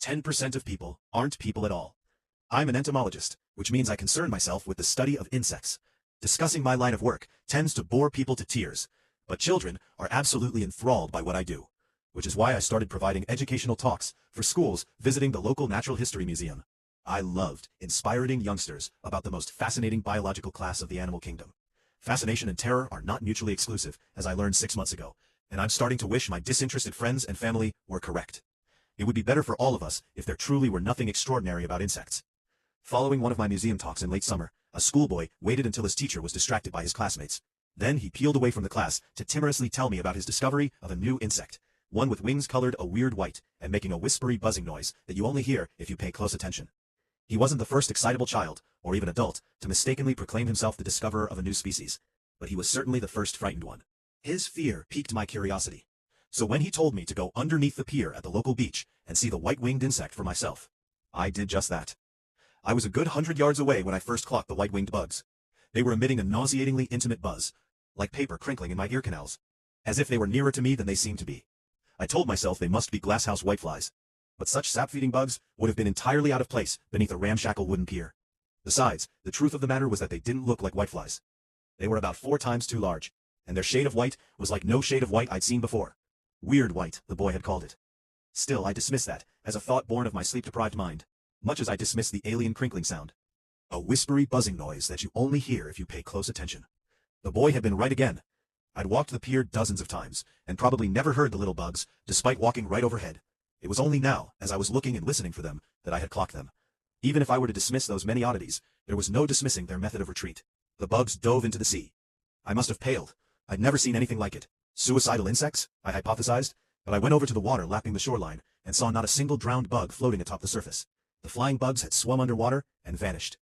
10% of people aren't people at all. I'm an entomologist, which means I concern myself with the study of insects. Discussing my line of work tends to bore people to tears, but children are absolutely enthralled by what I do, which is why I started providing educational talks for schools visiting the local natural history museum. I loved inspiring youngsters about the most fascinating biological class of the animal kingdom. Fascination and terror are not mutually exclusive, as I learned 6 months ago, and I'm starting to wish my disinterested friends and family were correct. It would be better for all of us if there truly were nothing extraordinary about insects. Following one of my museum talks in late summer, a schoolboy waited until his teacher was distracted by his classmates. Then he peeled away from the class to timorously tell me about his discovery of a new insect, one with wings colored a weird white and making a whispery buzzing noise that you only hear if you pay close attention. He wasn't the first excitable child, or even adult, to mistakenly proclaim himself the discoverer of a new species, but he was certainly the first frightened one. His fear piqued my curiosity. So when he told me to go underneath the pier at the local beach and see the white-winged insect for myself, I did just that. I was a good 100 yards away when I first clocked the white-winged bugs. They were emitting a nauseatingly intimate buzz, like paper crinkling in my ear canals, as if they were nearer to me than they seemed to be. I told myself they must be glasshouse whiteflies, but such sap-feeding bugs would have been entirely out of place beneath a ramshackle wooden pier. Besides, the truth of the matter was that they didn't look like whiteflies. They were about 4 times too large, and their shade of white was like no shade of white I'd seen before. Weird white, the boy had called it. Still, I dismissed that as a thought born of my sleep-deprived mind, much as I dismissed the alien crinkling sound. A whispery buzzing noise that you only hear if you pay close attention. The boy had been right again. I'd walked the pier dozens of times, and probably never heard the little bugs, despite walking right overhead. It was only now, as I was looking and listening for them, that I had clocked them. Even if I were to dismiss those many oddities, there was no dismissing their method of retreat. The bugs dove into the sea. I must have paled. I'd never seen anything like it. Suicidal insects, I hypothesized, but I went over to the water lapping the shoreline, and saw not a single drowned bug floating atop the surface. The flying bugs had swum underwater and vanished.